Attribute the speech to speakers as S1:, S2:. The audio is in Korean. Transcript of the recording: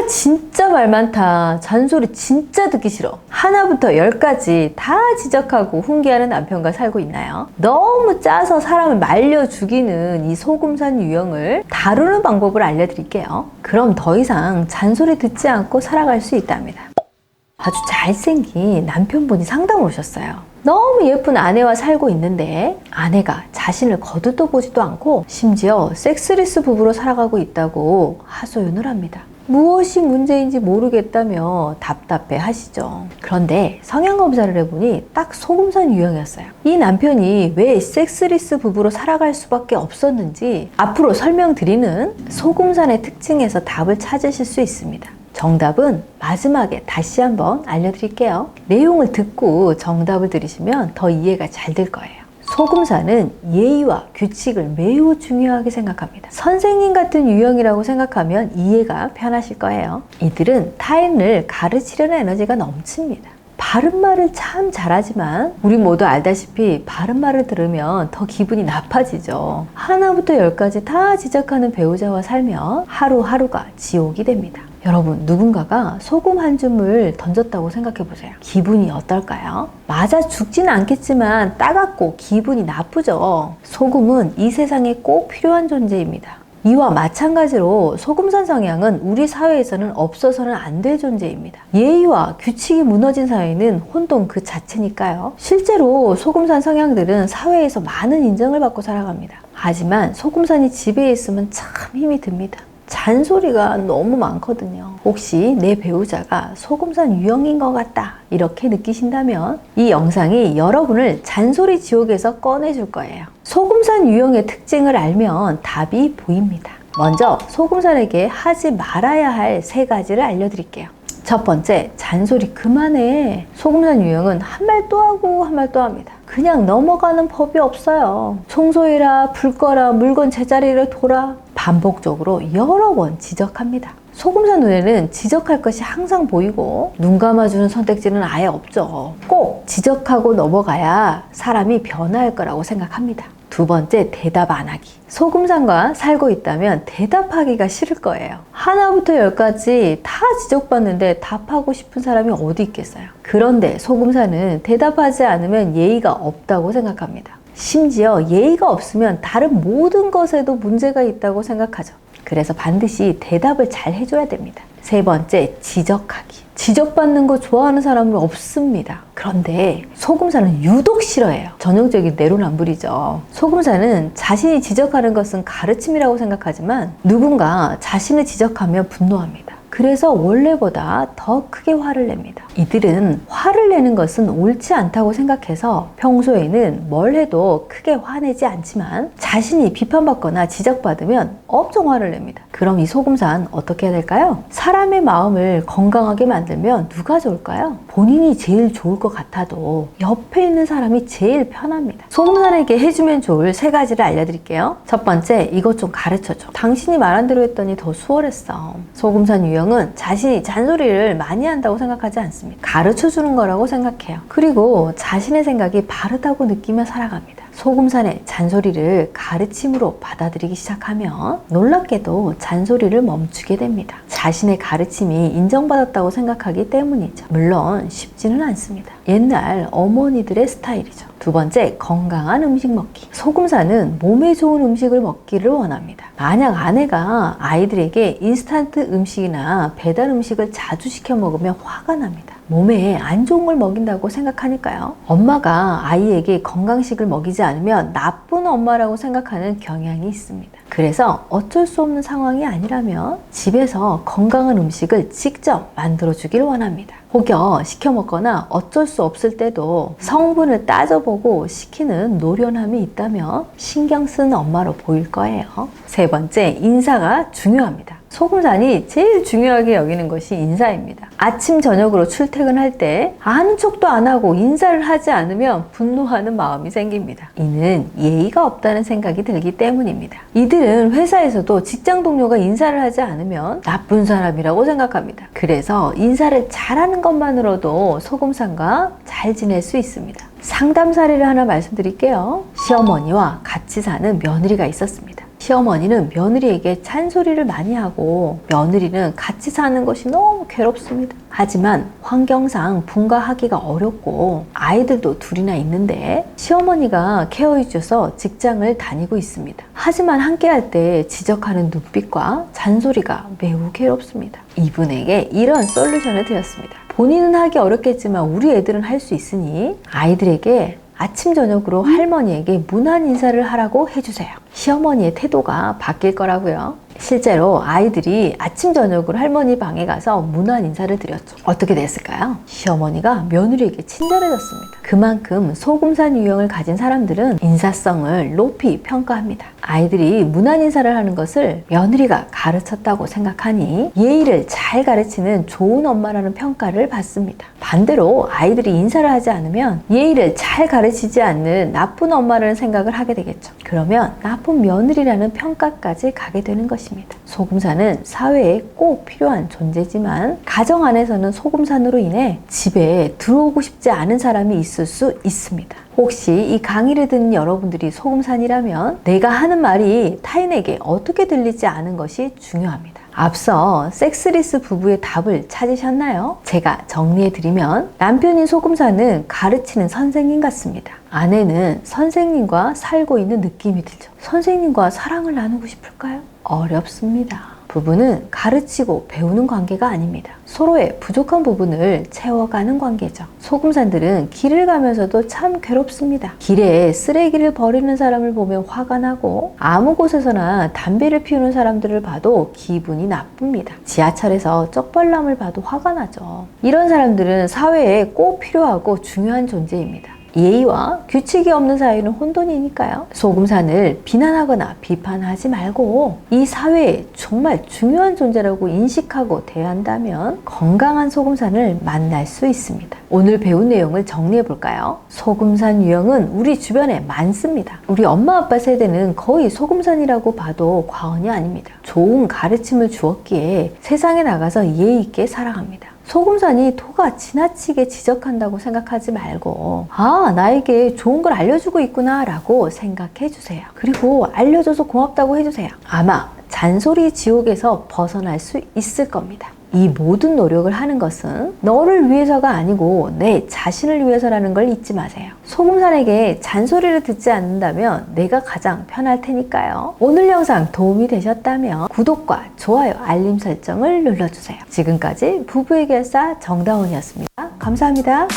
S1: 진짜 말 많다. 잔소리 진짜 듣기 싫어. 하나부터 열까지 다 지적하고 훈계하는 남편과 살고 있나요? 너무 짜서 사람을 말려 죽이는 이 소금산 유형을 다루는 방법을 알려드릴게요. 그럼 더 이상 잔소리 듣지 않고 살아갈 수 있답니다. 아주 잘생긴 남편분이 상담을 오셨어요. 너무 예쁜 아내와 살고 있는데 아내가 자신을 거들떠보지도 않고 심지어 섹스리스 부부로 살아가고 있다고 하소연을 합니다. 무엇이 문제인지 모르겠다며 답답해 하시죠. 그런데 성형검사를 해보니 딱 소금산 유형이었어요. 이 남편이 왜 섹스리스 부부로 살아갈 수밖에 없었는지 앞으로 설명드리는 소금산의 특징에서 답을 찾으실 수 있습니다. 정답은 마지막에 다시 한번 알려드릴게요. 내용을 듣고 정답을 들으시면 더 이해가 잘 될 거예요. 소금산은 예의와 규칙을 매우 중요하게 생각합니다. 선생님 같은 유형이라고 생각하면 이해가 편하실 거예요. 이들은 타인을 가르치려는 에너지가 넘칩니다. 바른말을 참 잘하지만 우리 모두 알다시피 바른말을 들으면 더 기분이 나빠지죠. 하나부터 열까지 다 지적하는 배우자와 살면 하루하루가 지옥이 됩니다. 여러분, 누군가가 소금 한 줌을 던졌다고 생각해 보세요. 기분이 어떨까요? 맞아 죽지는 않겠지만 따갑고 기분이 나쁘죠. 소금은 이 세상에 꼭 필요한 존재입니다. 이와 마찬가지로 소금산 성향은 우리 사회에서는 없어서는 안 될 존재입니다. 예의와 규칙이 무너진 사회는 혼돈 그 자체니까요. 실제로 소금산 성향들은 사회에서 많은 인정을 받고 살아갑니다. 하지만 소금산이 지배에 있으면 참 힘이 듭니다. 잔소리가 너무 많거든요. 혹시 내 배우자가 소금산 유형인 것 같다 이렇게 느끼신다면 이 영상이 여러분을 잔소리 지옥에서 꺼내줄 거예요. 소금산 유형의 특징을 알면 답이 보입니다. 먼저 소금산에게 하지 말아야 할 3가지를 알려드릴게요. 첫 번째, 잔소리 그만해. 소금산 유형은 한 말 또 하고 한 말 또 합니다. 그냥 넘어가는 법이 없어요. 청소해라, 불 꺼라, 물건 제자리를 둬라. 반복적으로 여러 번 지적합니다. 소금산 눈에는 지적할 것이 항상 보이고 눈 감아주는 선택지는 아예 없죠. 꼭 지적하고 넘어가야 사람이 변화할 거라고 생각합니다. 두 번째, 대답 안 하기. 소금산과 살고 있다면 대답하기가 싫을 거예요. 하나부터 열까지 다 지적받는데 답하고 싶은 사람이 어디 있겠어요. 그런데 소금산은 대답하지 않으면 예의가 없다고 생각합니다. 심지어 예의가 없으면 다른 모든 것에도 문제가 있다고 생각하죠. 그래서 반드시 대답을 잘 해줘야 됩니다. 세 번째, 지적하기. 지적받는 거 좋아하는 사람은 없습니다. 그런데 소금산은 유독 싫어해요. 전형적인 내로남불이죠. 소금산은 자신이 지적하는 것은 가르침이라고 생각하지만 누군가 자신을 지적하면 분노합니다. 그래서 원래보다 더 크게 화를 냅니다. 이들은 화를 내는 것은 옳지 않다고 생각해서 평소에는 뭘 해도 크게 화내지 않지만 자신이 비판받거나 지적받으면 엄청 화를 냅니다. 그럼 이 소금산 어떻게 해야 될까요? 사람의 마음을 건강하게 만들면 누가 좋을까요? 본인이 제일 좋을 것 같아도 옆에 있는 사람이 제일 편합니다. 소금산에게 해주면 좋을 3가지를 알려드릴게요. 첫 번째, 이것 좀 가르쳐줘. 당신이 말한 대로 했더니 더 수월했어. 소금산 유형은 자신이 잔소리를 많이 한다고 생각하지 않습니다. 가르쳐주는 거라고 생각해요. 그리고 자신의 생각이 바르다고 느끼며 살아갑니다. 소금산의 잔소리를 가르침으로 받아들이기 시작하면 놀랍게도 잔소리를 멈추게 됩니다. 자신의 가르침이 인정받았다고 생각하기 때문이죠. 물론 쉽지는 않습니다. 옛날 어머니들의 스타일이죠. 두 번째, 건강한 음식 먹기. 소금산은 몸에 좋은 음식을 먹기를 원합니다. 만약 아내가 아이들에게 인스턴트 음식이나 배달 음식을 자주 시켜 먹으면 화가 납니다. 몸에 안 좋은 걸 먹인다고 생각하니까요. 엄마가 아이에게 건강식을 먹이지 않으면 나쁜 엄마라고 생각하는 경향이 있습니다. 그래서 어쩔 수 없는 상황이 아니라면 집에서 건강한 음식을 직접 만들어주길 원합니다. 혹여 시켜 먹거나 어쩔 수 없을 때도 성분을 따져보고 시키는 노련함이 있다면 신경 쓰는 엄마로 보일 거예요. 세 번째, 인사가 중요합니다. 소금산이 제일 중요하게 여기는 것이 인사입니다. 아침 저녁으로 출퇴근할 때 아는 척도 안 하고 인사를 하지 않으면 분노하는 마음이 생깁니다. 이는 예의가 없다는 생각이 들기 때문입니다. 이들은 회사에서도 직장 동료가 인사를 하지 않으면 나쁜 사람이라고 생각합니다. 그래서 인사를 잘하는 것만으로도 소금산과 잘 지낼 수 있습니다. 상담 사례를 하나 말씀드릴게요. 시어머니와 같이 사는 며느리가 있었습니다. 시어머니는 며느리에게 잔소리를 많이 하고 며느리는 같이 사는 것이 너무 괴롭습니다. 하지만 환경상 분가하기가 어렵고 아이들도 둘이나 있는데 시어머니가 케어해줘서 직장을 다니고 있습니다. 하지만 함께할 때 지적하는 눈빛과 잔소리가 매우 괴롭습니다. 이분에게 이런 솔루션을 드렸습니다. 본인은 하기 어렵겠지만 우리 애들은 할 수 있으니 아이들에게 아침 저녁으로 할머니에게 문안 인사를 하라고 해주세요. 시어머니의 태도가 바뀔 거라고요. 실제로 아이들이 아침 저녁으로 할머니 방에 가서 문안 인사를 드렸죠. 어떻게 됐을까요? 시어머니가 며느리에게 친절해졌습니다. 그만큼 소금산 유형을 가진 사람들은 인사성을 높이 평가합니다. 아이들이 문안 인사를 하는 것을 며느리가 가르쳤다고 생각하니 예의를 잘 가르치는 좋은 엄마라는 평가를 받습니다. 반대로 아이들이 인사를 하지 않으면 예의를 잘 가르치지 않는 나쁜 엄마라는 생각을 하게 되겠죠. 그러면 나쁜 며느리라는 평가까지 가게 되는 것입니다. 소금산은 사회에 꼭 필요한 존재지만 가정 안에서는 소금산으로 인해 집에 들어오고 싶지 않은 사람이 있을 수 있습니다. 혹시 이 강의를 듣는 여러분들이 소금산이라면 내가 하는 말이 타인에게 어떻게 들리지 않은 것이 중요합니다. 앞서 섹스리스 부부의 답을 찾으셨나요? 제가 정리해드리면 남편인 소금산은 가르치는 선생님 같습니다. 아내는 선생님과 살고 있는 느낌이 들죠. 선생님과 사랑을 나누고 싶을까요? 어렵습니다. 부부는 가르치고 배우는 관계가 아닙니다. 서로의 부족한 부분을 채워가는 관계죠. 소금산들은 길을 가면서도 참 괴롭습니다. 길에 쓰레기를 버리는 사람을 보면 화가 나고 아무 곳에서나 담배를 피우는 사람들을 봐도 기분이 나쁩니다. 지하철에서 쪽벌남을 봐도 화가 나죠. 이런 사람들은 사회에 꼭 필요하고 중요한 존재입니다. 예의와 규칙이 없는 사회는 혼돈이니까요. 소금산을 비난하거나 비판하지 말고 이 사회에 정말 중요한 존재라고 인식하고 대한다면 건강한 소금산을 만날 수 있습니다. 오늘 배운 내용을 정리해 볼까요? 소금산 유형은 우리 주변에 많습니다. 우리 엄마 아빠 세대는 거의 소금산이라고 봐도 과언이 아닙니다. 좋은 가르침을 주었기에 세상에 나가서 예의 있게 살아갑니다. 소금산이 토가 지나치게 지적한다고 생각하지 말고 나에게 좋은 걸 알려주고 있구나 라고 생각해 주세요. 그리고 알려줘서 고맙다고 해주세요. 아마 잔소리 지옥에서 벗어날 수 있을 겁니다. 이 모든 노력을 하는 것은 너를 위해서가 아니고 내 자신을 위해서라는 걸 잊지 마세요. 소금산에게 잔소리를 듣지 않는다면 내가 가장 편할 테니까요. 오늘 영상 도움이 되셨다면 구독과 좋아요, 알림 설정을 눌러주세요. 지금까지 부부의 결사 정다운이었습니다. 감사합니다.